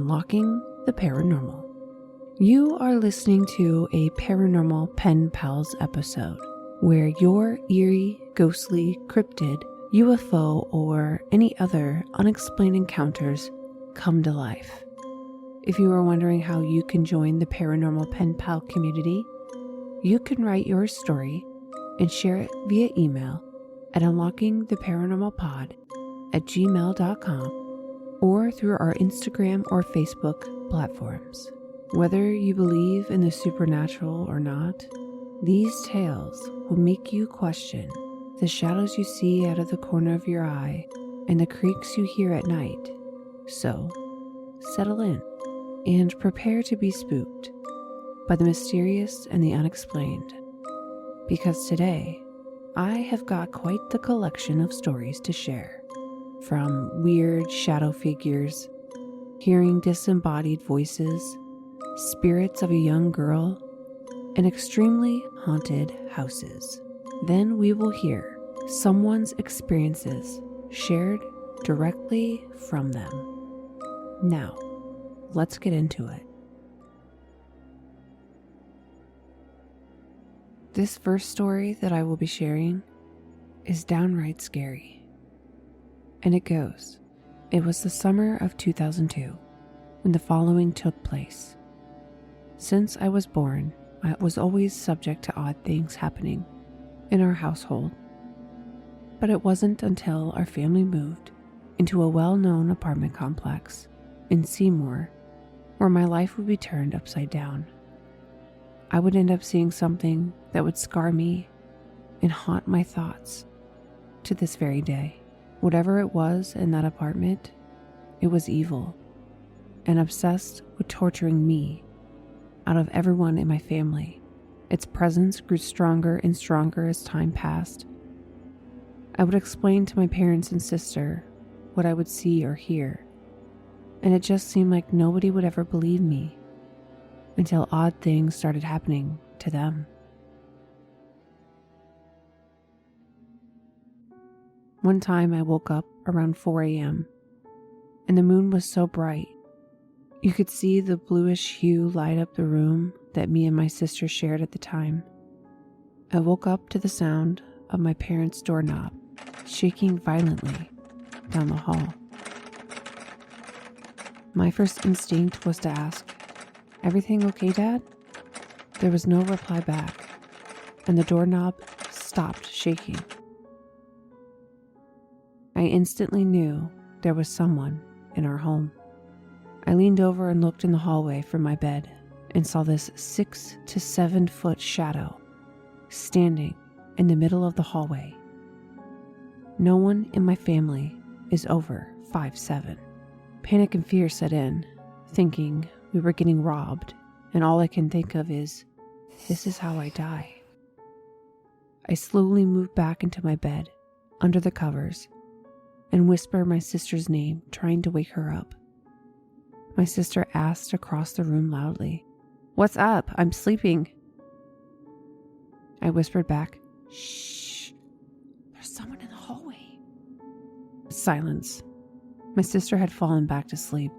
Unlocking the Paranormal. You are listening to a Paranormal Pen Pals episode where your eerie, ghostly, cryptid, UFO, or any other unexplained encounters come to life. If you are wondering how you can join the Paranormal Pen Pal community, you can write your story and share it via email at unlockingtheparanormalpod@gmail.com or through our Instagram or Facebook platforms. Whether you believe in the supernatural or not, these tales will make you question the shadows you see out of the corner of your eye and the creaks you hear at night. So, settle in and prepare to be spooked by the mysterious and the unexplained. Because today, I have got quite the collection of stories to share. From weird shadow figures, hearing disembodied voices, spirits of a young girl, and extremely haunted houses. Then we will hear someone's experiences shared directly from them. Now, let's get into it. This first story that I will be sharing is downright scary. And it goes, it was the summer of 2002 when the following took place. Since I was born, I was always subject to odd things happening in our household. But it wasn't until our family moved into a well-known apartment complex in Seymour where my life would be turned upside down. I would end up seeing something that would scar me and haunt my thoughts to this very day. Whatever it was in that apartment, it was evil and obsessed with torturing me out of everyone in my family. Its presence grew stronger and stronger as time passed. I would explain to my parents and sister what I would see or hear, and it just seemed like nobody would ever believe me until odd things started happening to them. One time I woke up around 4 a.m. and the moon was so bright. You could see the bluish hue light up the room that me and my sister shared at the time. I woke up to the sound of my parents' doorknob shaking violently down the hall. My first instinct was to ask, "Everything okay, Dad?" There was no reply back, and the doorknob stopped shaking. I instantly knew there was someone in our home. I leaned over and looked in the hallway from my bed and saw this 6 to 7 foot shadow standing in the middle of the hallway. No one in my family is over 5'7". Panic and fear set in, thinking we were getting robbed, and all I can think of is, this is how I die. I slowly moved back into my bed, under the covers, and whispered my sister's name, trying to wake her up. My sister asked across the room loudly, "What's up? I'm sleeping." I whispered back, "Shh, there's someone in the hallway." Silence. My sister had fallen back to sleep.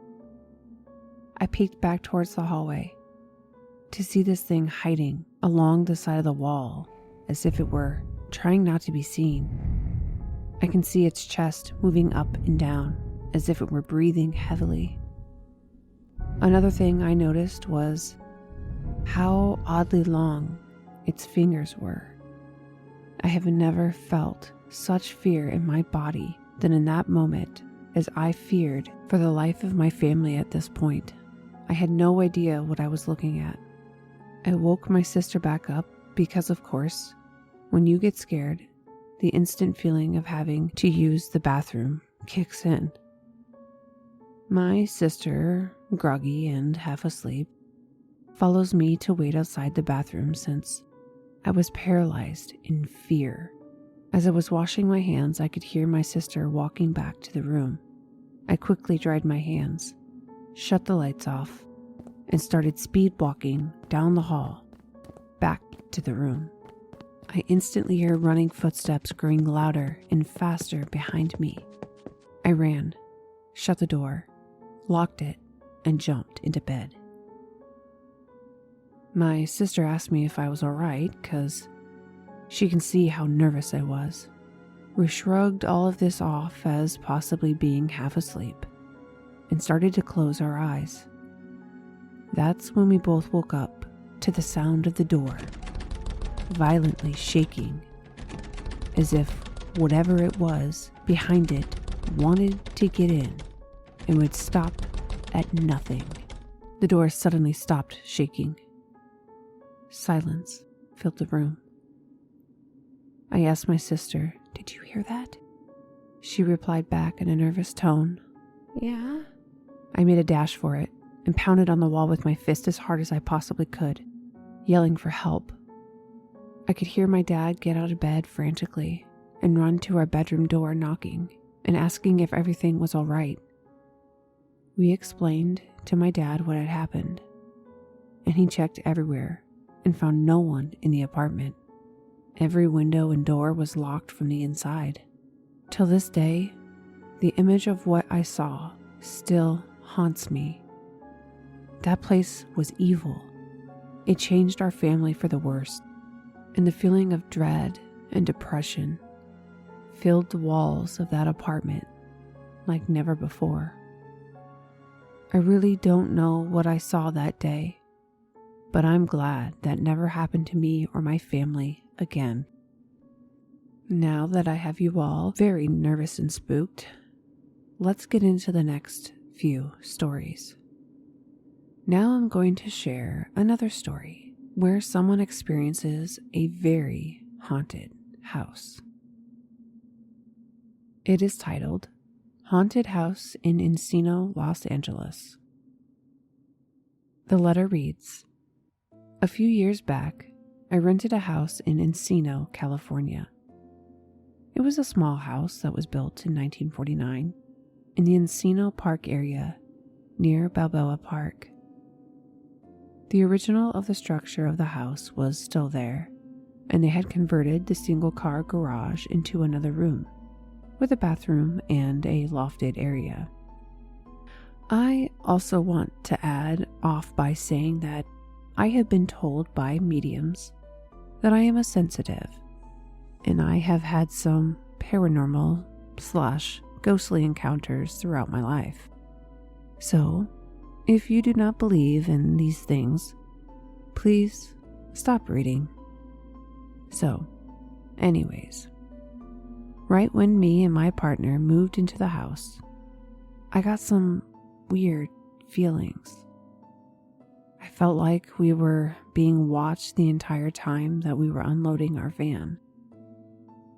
I peeked back towards the hallway to see this thing hiding along the side of the wall as if it were trying not to be seen. I can see its chest moving up and down as if it were breathing heavily. Another thing I noticed was how oddly long its fingers were. I have never felt such fear in my body than in that moment, as I feared for the life of my family at this point. I had no idea what I was looking at. I woke my sister back up because, of course, when you get scared, the instant feeling of having to use the bathroom kicks in. My sister, groggy and half asleep, follows me to wait outside the bathroom since I was paralyzed in fear. As I was washing my hands, I could hear my sister walking back to the room. I quickly dried my hands, shut the lights off, and started speed walking down the hall, back to the room. I instantly hear running footsteps growing louder and faster behind me. I ran, shut the door, locked it, and jumped into bed. My sister asked me if I was alright because she can see how nervous I was. We shrugged all of this off as possibly being half asleep and started to close our eyes. That's when we both woke up to the sound of the door violently shaking, as if whatever it was behind it wanted to get in and would stop at nothing. The door suddenly stopped shaking. Silence filled the room. I asked my sister, "Did you hear that?" She replied back in a nervous tone, "Yeah." I made a dash for it and pounded on the wall with my fist as hard as I possibly could, yelling for help. I could hear my dad get out of bed frantically and run to our bedroom door knocking and asking if everything was all right. We explained to my dad what had happened, and he checked everywhere and found no one in the apartment. Every window and door was locked from the inside. Till this day, the image of what I saw still haunts me. That place was evil. It changed our family for the worst, and the feeling of dread and depression filled the walls of that apartment like never before. I really don't know what I saw that day, but I'm glad that never happened to me or my family again. Now that I have you all very nervous and spooked, let's get into the next few stories. Now I'm going to share another story where someone experiences a very haunted house. It is titled Haunted House in Encino, Los Angeles. The letter reads, "A few years back, I rented a house in Encino, California. It was a small house that was built in 1949 in the Encino Park area near Balboa Park. The original of the structure of the house was still there, and they had converted the single-car garage into another room, with a bathroom and a lofted area. I also want to add off by saying that I have been told by mediums that I am a sensitive, and I have had some paranormal/ghostly encounters throughout my life. So, if you do not believe in these things, please stop reading. So, anyways, right when me and my partner moved into the house, I got some weird feelings. I felt like we were being watched the entire time that we were unloading our van.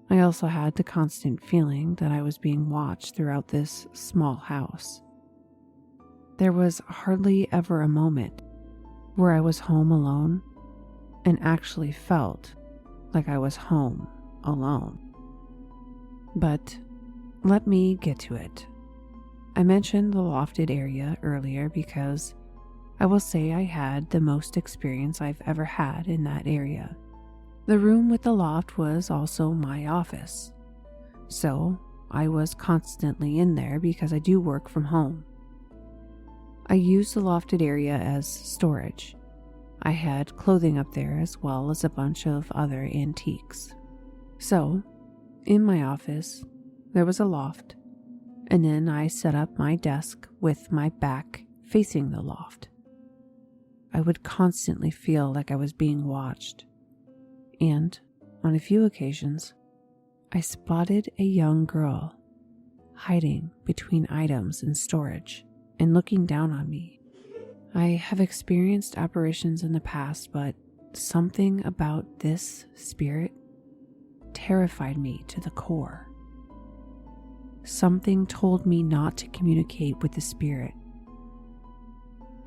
I also had the constant feeling that I was being watched throughout this small house. There was hardly ever a moment where I was home alone and actually felt like I was home alone. But let me get to it. I mentioned the lofted area earlier because I will say I had the most experience I've ever had in that area. The room with the loft was also my office, so I was constantly in there because I do work from home. I used the lofted area as storage. I had clothing up there as well as a bunch of other antiques. So, in my office, there was a loft, and then I set up my desk with my back facing the loft. I would constantly feel like I was being watched, and on a few occasions, I spotted a young girl hiding between items in storage and looking down on me. I have experienced apparitions in the past, but something about this spirit terrified me to the core. Something told me not to communicate with the spirit.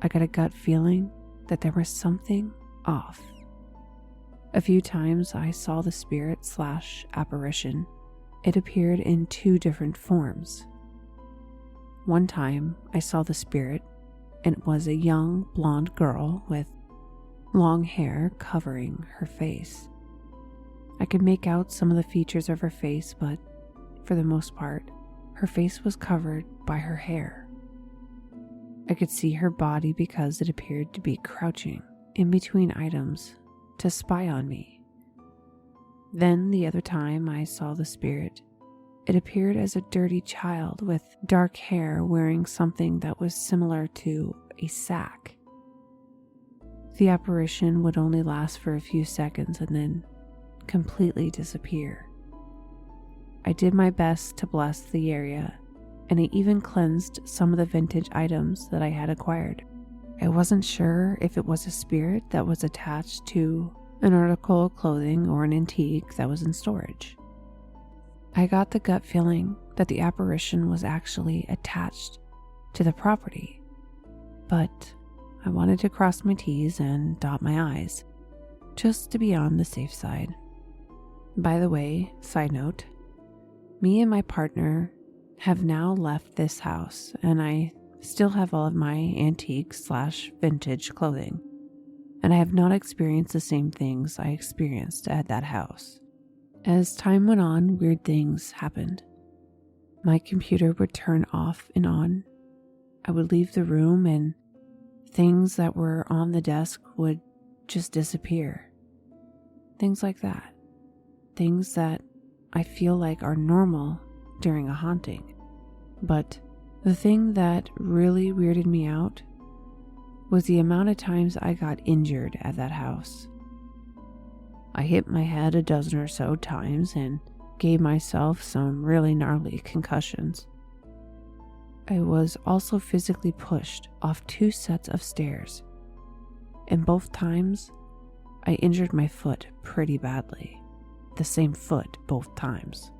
I got a gut feeling that there was something off. A few times I saw the spirit/apparition. It appeared in 2 different forms. One time I saw the spirit, and it was a young blonde girl with long hair covering her face. I could make out some of the features of her face, but for the most part, her face was covered by her hair. I could see her body because it appeared to be crouching in between items to spy on me. Then the other time I saw the spirit, it appeared as a dirty child with dark hair wearing something that was similar to a sack. The apparition would only last for a few seconds and then completely disappear. I did my best to bless the area, and I even cleansed some of the vintage items that I had acquired. I wasn't sure if it was a spirit that was attached to an article of clothing or an antique that was in storage. I got the gut feeling that the apparition was actually attached to the property, but I wanted to cross my T's and dot my I's, just to be on the safe side. By the way, side note, me and my partner have now left this house, and I still have all of my antique/vintage clothing, and I have not experienced the same things I experienced at that house. As time went on, weird things happened. My computer would turn off and on. I would leave the room and things that were on the desk would just disappear. Things like that. Things that I feel like are normal during a haunting. But the thing that really weirded me out was the amount of times I got injured at that house. I hit my head a dozen or so times and gave myself some really gnarly concussions. I was also physically pushed off 2 sets of stairs, and both times I injured my foot pretty badly. The same foot both times.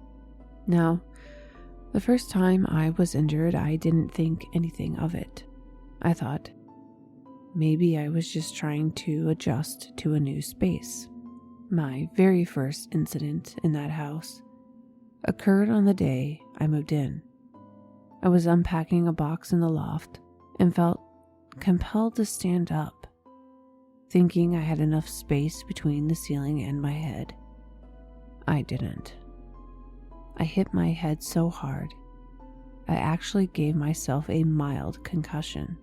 Now, the first time I was injured, I didn't think anything of it. I thought maybe I was just trying to adjust to a new space. My very first incident in that house occurred on the day I moved in. I was unpacking a box in the loft and felt compelled to stand up, thinking I had enough space between the ceiling and my head. I didn't. I hit my head so hard, I actually gave myself a mild concussion.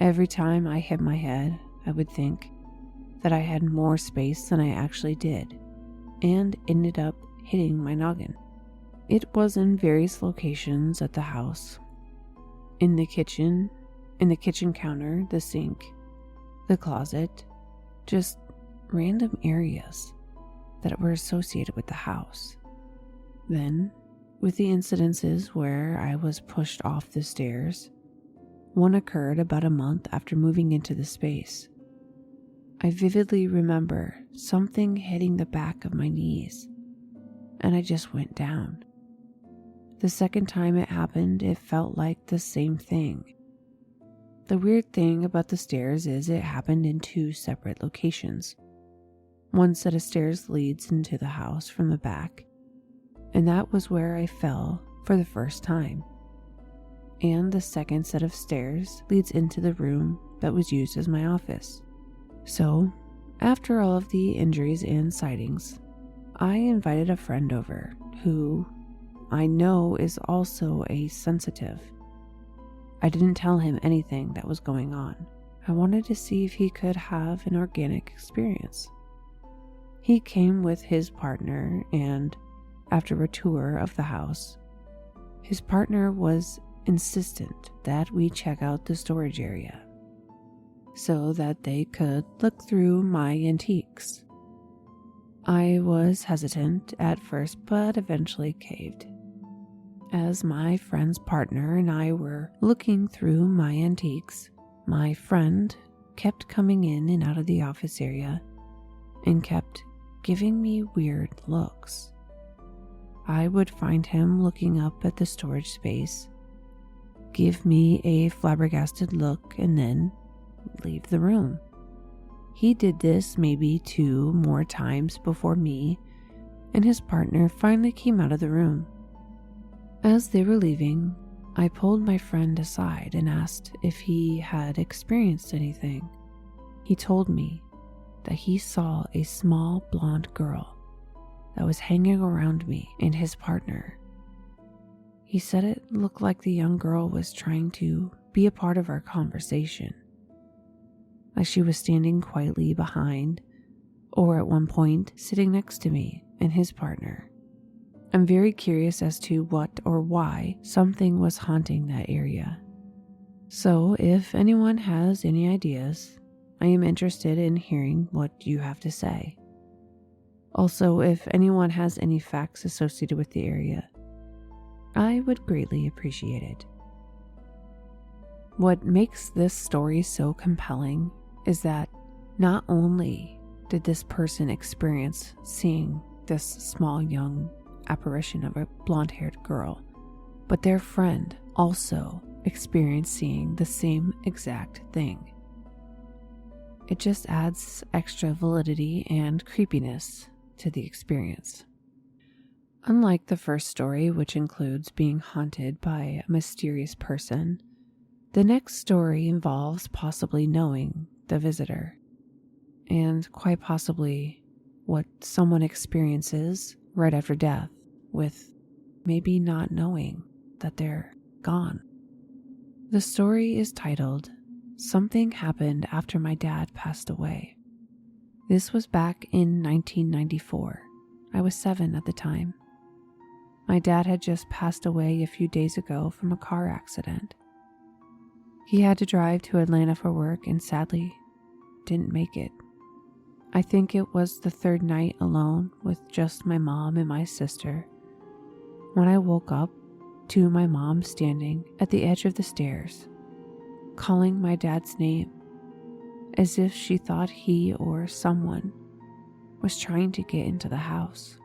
Every time I hit my head, I would think that I had more space than I actually did, and ended up hitting my noggin. It was in various locations at the house. In the kitchen counter, the sink, the closet, just random areas that were associated with the house. Then, with the incidences where I was pushed off the stairs, one occurred about a month after moving into the space. I vividly remember something hitting the back of my knees, and I just went down. The second time it happened, it felt like the same thing. The weird thing about the stairs is it happened in 2 separate locations. One set of stairs leads into the house from the back, and that was where I fell for the first time. And the second set of stairs leads into the room that was used as my office. So, after all of the injuries and sightings, I invited a friend over who I know is also a sensitive. I didn't tell him anything that was going on. I wanted to see if he could have an organic experience. He came with his partner, and after a tour of the house, his partner was insistent that we check out the storage area so that they could look through my antiques. I was hesitant at first, but eventually caved. As my friend's partner and I were looking through my antiques, my friend kept coming in and out of the office area and kept giving me weird looks. I would find him looking up at the storage space, give me a flabbergasted look, and then leave the room. He did this maybe 2 more times before me and his partner finally came out of the room. As they were leaving, I pulled my friend aside and asked if he had experienced anything. He told me that he saw a small blonde girl that was hanging around me and his partner. He said it looked like the young girl was trying to be a part of our conversation. Like she was standing quietly behind, or at one point sitting next to me and his partner. I'm very curious as to what or why something was haunting that area. So if anyone has any ideas, I am interested in hearing what you have to say. Also, if anyone has any facts associated with the area, I would greatly appreciate it. What makes this story so compelling is that not only did this person experience seeing this small young apparition of a blonde-haired girl, but their friend also experienced seeing the same exact thing. It just adds extra validity and creepiness to the experience. Unlike the first story, which includes being haunted by a mysterious person, the next story involves possibly knowing the visitor, and quite possibly what someone experiences right after death, with maybe not knowing that they're gone. The story is titled, "Something Happened After My Dad Passed Away." This was back in 1994. I was 7 at the time. My dad had just passed away a few days ago from a car accident. He had to drive to Atlanta for work and sadly didn't make it. I think it was the third night alone with just my mom and my sister when I woke up to my mom standing at the edge of the stairs, calling my dad's name as if she thought he or someone was trying to get into the house.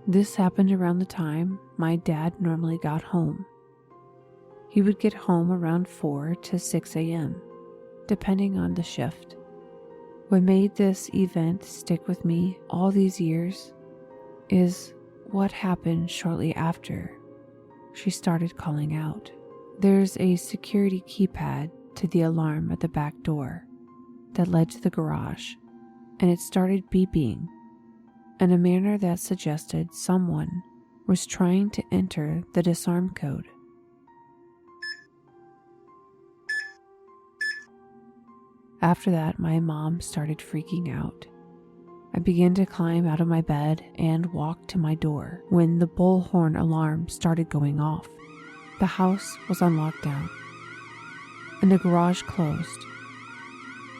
This happened around the time my dad normally got home. He would get home around 4 to 6 a.m., depending on the shift. What made this event stick with me all these years is what happened shortly after she started calling out. There's a security keypad to the alarm at the back door that led to the garage, and it started beeping in a manner that suggested someone was trying to enter the disarm code. After that, my mom started freaking out. I began to climb out of my bed and walk to my door when the bullhorn alarm started going off. The house was on lockdown, and the garage closed,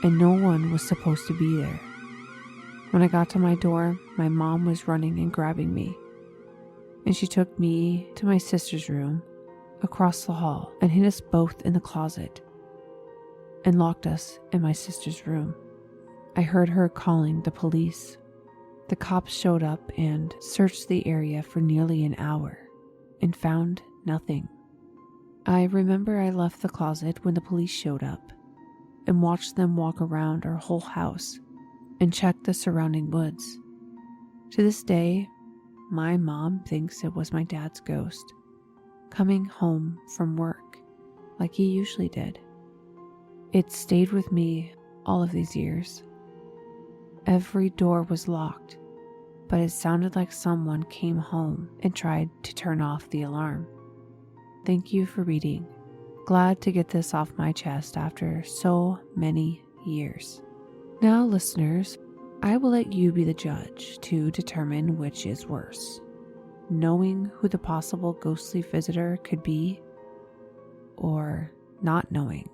and no one was supposed to be there. When I got to my door, my mom was running and grabbing me, and she took me to my sister's room across the hall and hid us both in the closet and locked us in my sister's room. I heard her calling the police. The cops showed up and searched the area for nearly an hour and found nothing. I remember I left the closet when the police showed up and watched them walk around our whole house and check the surrounding woods. To this day, my mom thinks it was my dad's ghost coming home from work like he usually did. It stayed with me all of these years. Every door was locked, but it sounded like someone came home and tried to turn off the alarm. Thank you for reading. Glad to get this off my chest after so many years. Now, listeners, I will let you be the judge to determine which is worse, knowing who the possible ghostly visitor could be, or not knowing.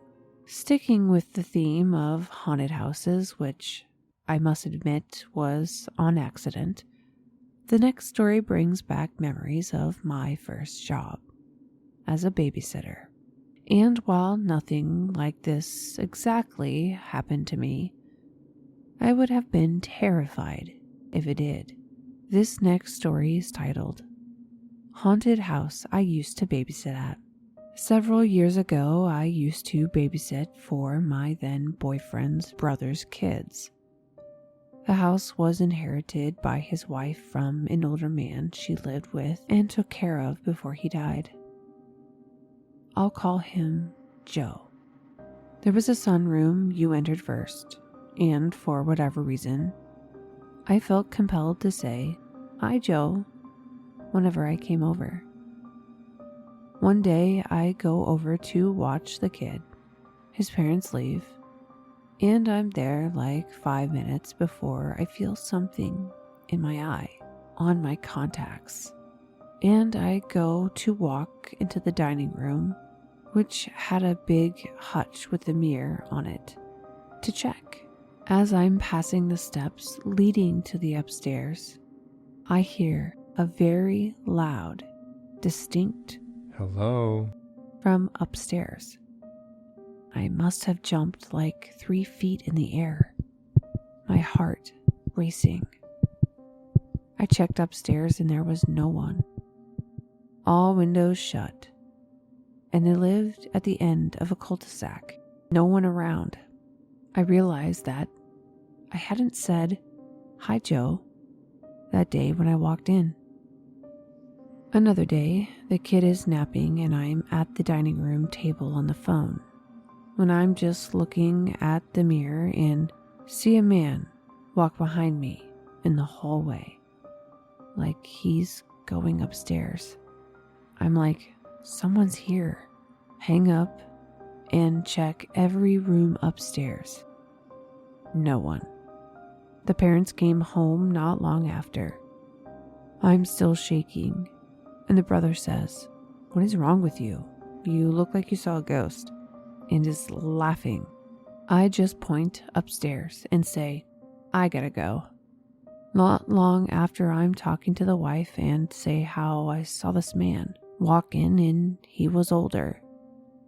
Sticking with the theme of haunted houses, which I must admit was on accident, the next story brings back memories of my first job as a babysitter. And while nothing like this exactly happened to me, I would have been terrified if it did. This next story is titled, Haunted House I Used to Babysit At. Several years ago, I used to babysit for my then boyfriend's brother's kids. The house was inherited by his wife from an older man she lived with and took care of before he died. I'll call him Joe. There was a sunroom you entered first, and for whatever reason, I felt compelled to say, "Hi, Joe," whenever I came over. One day I go over to watch the kid. His parents leave, and I'm there like 5 minutes before I feel something in my eye on my contacts. And I go to walk into the dining room, which had a big hutch with a mirror on it, to check. As I'm passing the steps leading to the upstairs, I hear a very loud, distinct "Hello?" from upstairs. I must have jumped like 3 feet in the air, my heart racing. I checked upstairs and there was no one. All windows shut, and they lived at the end of a cul-de-sac, no one around. I realized that I hadn't said, "Hi, Joe," that day when I walked in. Another day, the kid is napping and I'm at the dining room table on the phone, when I'm just looking at the mirror and see a man walk behind me in the hallway, like he's going upstairs. I'm like, someone's here. Hang up and check every room upstairs. No one. The parents came home not long after. I'm still shaking, and the brother says, "What is wrong with you? You look like you saw a ghost," and is laughing. I just point upstairs and say, "I gotta go." Not long after, I'm talking to the wife and say how I saw this man walk in and he was older,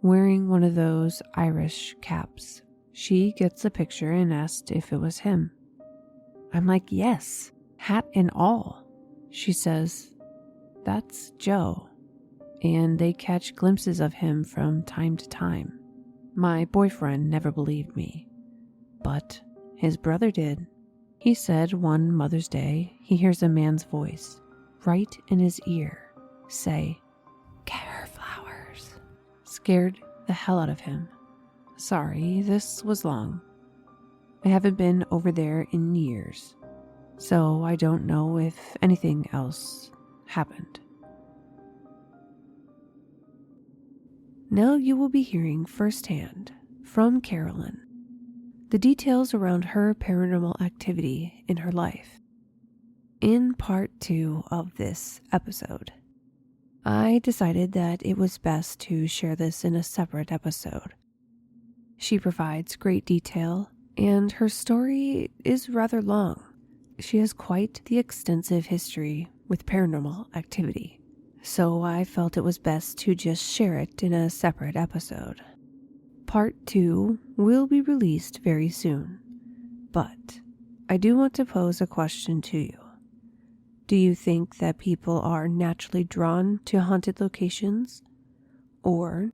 wearing one of those Irish caps. She gets a picture and asked if it was him. I'm like, "Yes, hat and all." She says, "That's Joe," and they catch glimpses of him from time to time. My boyfriend never believed me, but his brother did. He said one Mother's Day he hears a man's voice right in his ear say, "Get her flowers." Scared the hell out of him. Sorry, this was long. I haven't been over there in years, so I don't know if anything else happened. Now you will be hearing firsthand from Carolyn the details around her paranormal activity in her life. In part 2 of this episode, I decided that it was best to share this in a separate episode. She provides great detail, and her story is rather long. She has quite the extensive history with paranormal activity, so I felt it was best to just share it in a separate episode. Part 2 will be released very soon, but I do want to pose a question to you. Do you think that people are naturally drawn to haunted locations? Or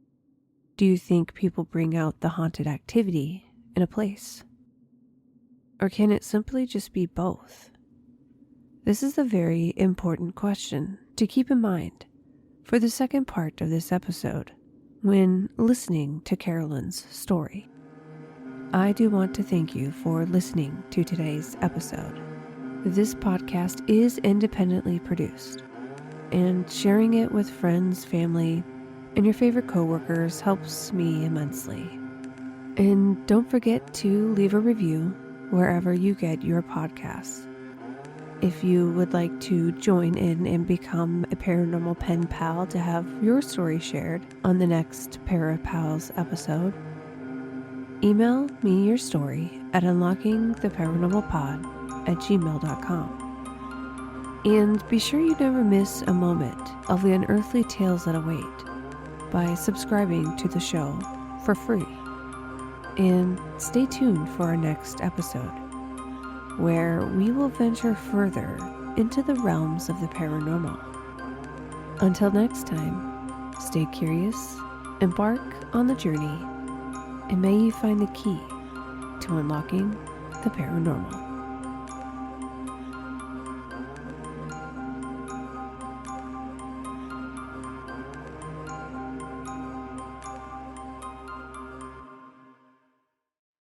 do you think people bring out the haunted activity in a place? Or can it simply just be both? This is a very important question to keep in mind for the second part of this episode when listening to Carolyn's story. I do want to thank you for listening to today's episode. This podcast is independently produced, and sharing it with friends, family, and your favorite coworkers helps me immensely. And don't forget to leave a review wherever you get your podcasts. If you would like to join in and become a Paranormal Pen Pal to have your story shared on the next Para Pals episode, email me your story at unlockingtheparanormalpod@gmail.com. And be sure you never miss a moment of the unearthly tales that await by subscribing to the show for free. And stay tuned for our next episode, where we will venture further into the realms of the paranormal. Until next time, stay curious, embark on the journey, and may you find the key to unlocking the paranormal.